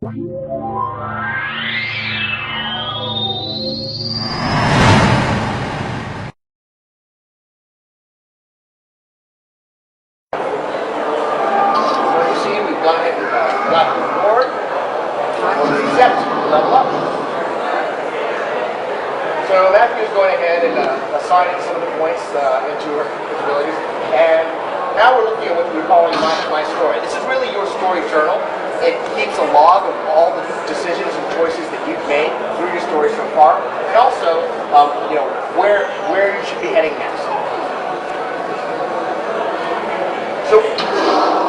So Matthew is going ahead and assigning some of the points into her abilities. And now we're looking at what we're calling my story. This is really your story journal. It keeps a log of all the decisions and choices that you've made through your story so far, and also where you should be heading next. So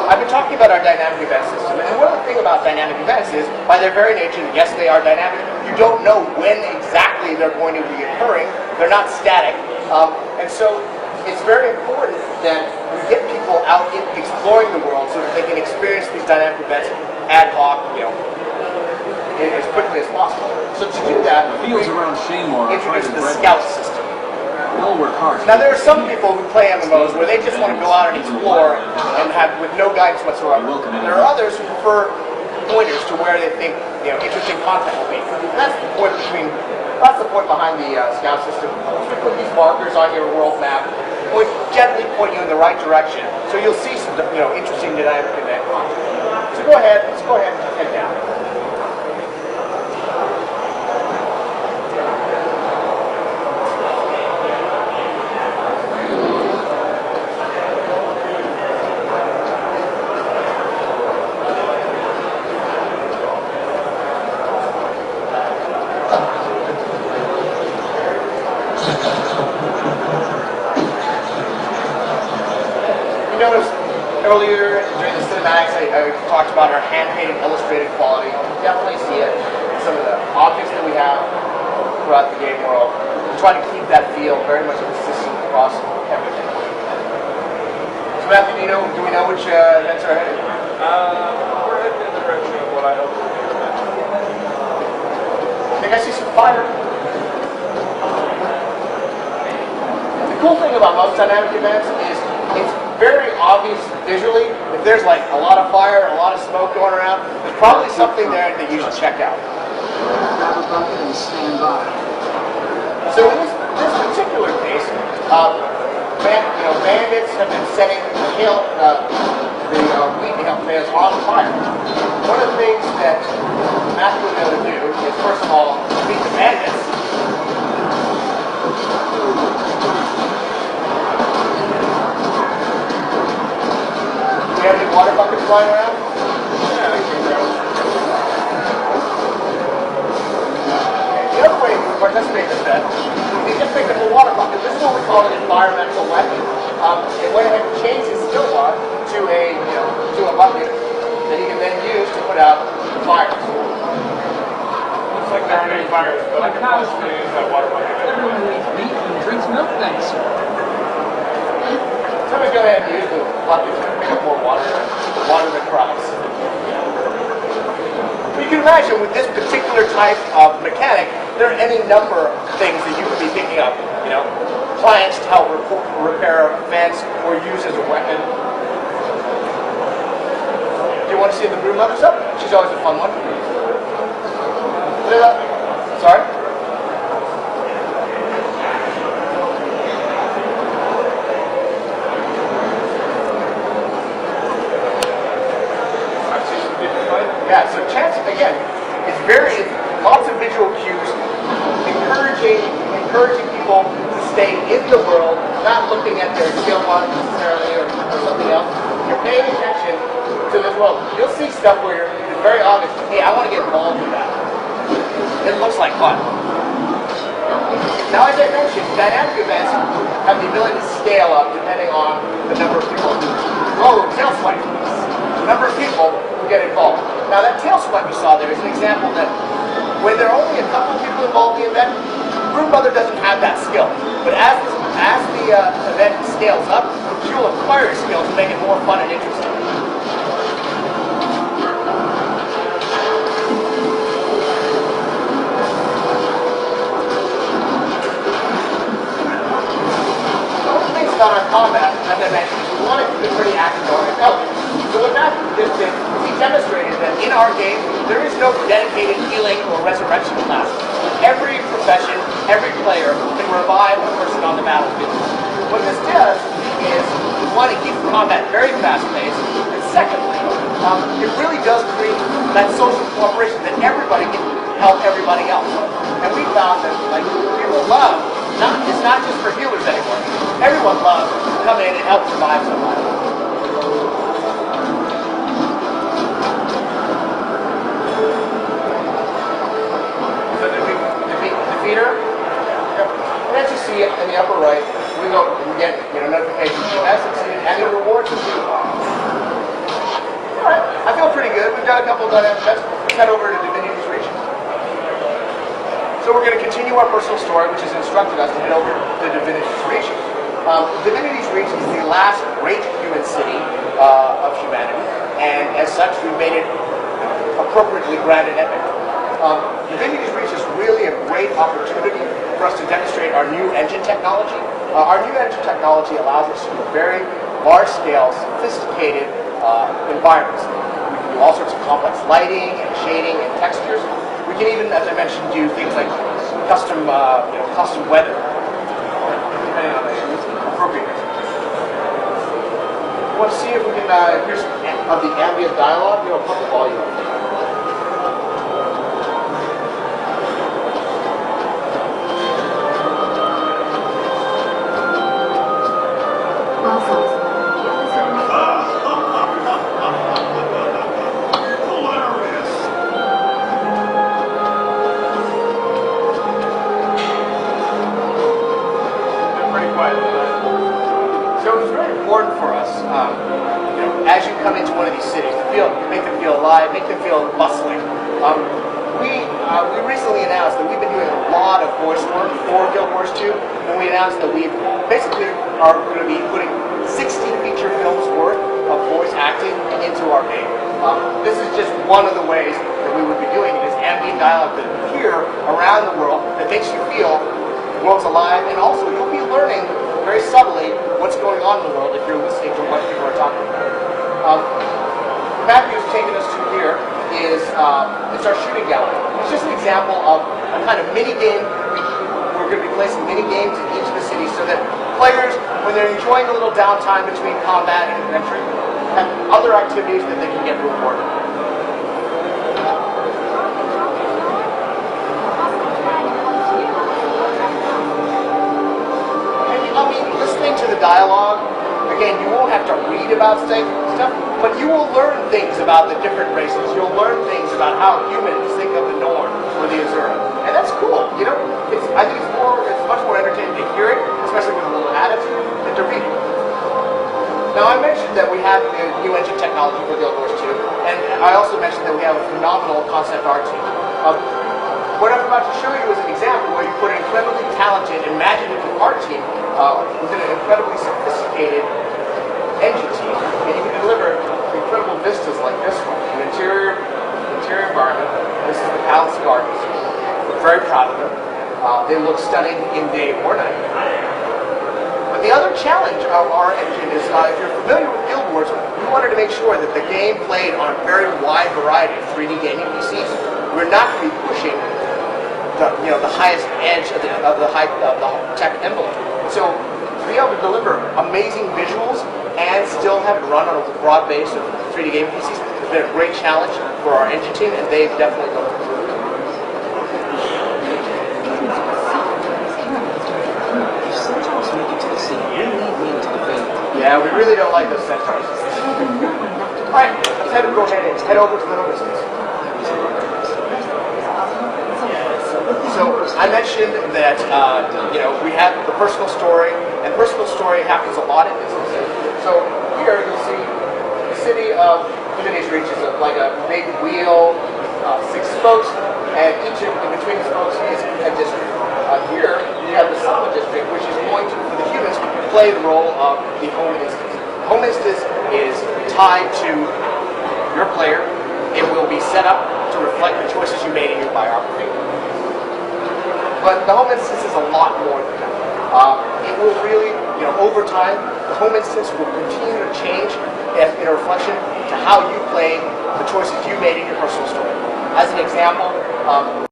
I've been talking about our dynamic event system, and one of the things about dynamic events is, by their very nature, yes, they are dynamic. You don't know when exactly they're going to be occurring. They're not static, and so it's very important that we get people out exploring the world so that they can experience these dynamic events ad hoc, as quickly as possible. So to do that, fields around Seymour introduce the scout system. They'll work hard. Now there are some people who play MMOs where they just want to go out and explore and have with no guidance whatsoever. There are others who prefer pointers to where they think interesting content will be. And that's the point behind the scout system. We put these markers on your world map, gently point you in the right direction, so you'll see some interesting dynamic event content. So let's go ahead and head down. Earlier during the cinematics, I talked about our hand-painted illustrated quality. You can definitely see it in some of the objects that we have throughout the game world. We try to keep that feel very much consistent across everything. So Matthew, do we know which events are ahead? We're heading in the direction of what I hope to do. I think I see some fire. The cool thing about most dynamic events is it's very obvious visually. If there's like a lot of fire, a lot of smoke going around, there's probably something there that you should check out. Grab a bucket and stand by. So in this particular case, bandits have been setting the wheat hail potatoes on fire. One of the things that Matthew was able to do is, first of all, beat the bandits. Do we have any water buckets flying around? Yeah, I can grab it. The other way to participate in that is just pick up a water bucket. This is what we call an environmental weapon. It went ahead and changed his skill log to a bucket that he can then use to put out fires. Looks like there aren't any fires, but I can possibly use that water bucket. Everyone eats meat and drinks milk, thanks. Somebody's go ahead and use the bucket to pick up more water than Chrys. You can imagine with this particular type of mechanic, there are any number of things that you could be picking up. Plants to help repair a fence or use as a weapon. Do you want to see the broom mother's up? She's always a fun one. Sorry? Yeah, so chance, again, it's lots of visual cues, encouraging people to stay in the world, not looking at their skill log necessarily or something else. You're paying attention to this world. You'll see stuff where it's very obvious, hey, I want to get involved with that. It looks like fun. Now, as I mentioned, dynamic events have the ability to scale up depending on the number of people. Oh, tail swipe. The number of people who get involved. Now, that tail swipe you saw there is an example that when there are only a couple of people involved in the event, Broom Mother doesn't have that skill. But as the event scales up, she will acquire skills to make it more fun and interesting. About our combat, as I mentioned, we want it to be pretty action-oriented. So what Matthew just did is he demonstrated that in our game, there is There's no dedicated healing or resurrection class. Every profession, every player can revive a person on the battlefield. What this does is, one, it keeps combat very fast-paced, and secondly, it really does create that social cooperation that everybody can help everybody else. And we found that people love, it's not just for healers anymore. Everyone loves to come in and help revive somebody. So defeater. Yep. And as you see in the upper right, we get notifications. You have succeeded, and the rewards are due. Alright, I feel pretty good. We've got a couple of dynamic tests. Let's head over to Divinity's Reach. So we're going to continue our personal story, which has instructed us to head over to Divinity's Reach. Divinity's Reach is the last great human city of humanity, and as such, we've made it appropriately grand and epic. Divinity's Reach is really a great opportunity for us to demonstrate our new engine technology. Our new engine technology allows us to do very large-scale, sophisticated environments. We can do all sorts of complex lighting and shading and textures. We can even, as I mentioned, do things like custom weather, depending on the appropriateness. We want to see if we can hear some of the ambient dialogue. Put the volume up. As you come into one of these cities, make them feel alive, make them feel bustling. We recently announced that we've been doing a lot of voice work for Guild Wars 2, and we announced that we basically are going to be putting 60 feature films worth of voice acting into our game. This is just one of the ways that we would be doing this ambient dialogue that you hear around the world that makes you feel the world's alive, and also you'll be learning very subtly what's going on in the world if you're listening to what people are talking about. The map you've taken us to here is it's our shooting gallery. It's just an example of a kind of mini game. We're going to be placing mini games in each of the cities so that players, when they're enjoying a little downtime between combat and adventure, have other activities that they can get rewarded. Listening to the dialogue, again, you won't have to read about stuff, but you will learn things about the different races. You'll learn things about how humans think of the Norn or the Azura. And that's cool, I think it's much more entertaining to hear it, especially with a little attitude, than to read it. Now, I mentioned that we have the new engine technology for Guild Wars 2, and I also mentioned that we have a phenomenal concept art team. What I'm about to show you is an example where you put an incredibly talented, imaginative art team within an incredibly sophisticated engine team, and you can deliver incredible vistas like this one, an interior environment. This is the Palace Gardens. We're very proud of them. They look stunning in day or night. But the other challenge of our engine is, if you're familiar with Guild Wars, we wanted to make sure that the game played on a very wide variety of 3D gaming PCs. We're not going to be pushing the highest edge of the tech envelope. So to be able to deliver amazing visuals and still have it run on a broad base of 3D gaming PCs has been a great challenge for our engine team, and they've definitely done it. Yeah, we really don't like those centaurs. Alright, let's go ahead and head over to the Homistas. So I mentioned that we have the personal story, and personal story happens a lot in business. So here you'll see the city of Divinity's Reach is like a big wheel, 6 spokes, and each in between the spokes is a district. Here you have the Summer District, which is going to, for the humans, play the role of the home instance. The home instance is tied to your player. It will be set up to reflect the choices you made in your biography. But the home instance is a lot more than that. It will really, over time, the home instance will continue to change in a reflection to how you played the choices you made in your personal story. As an example,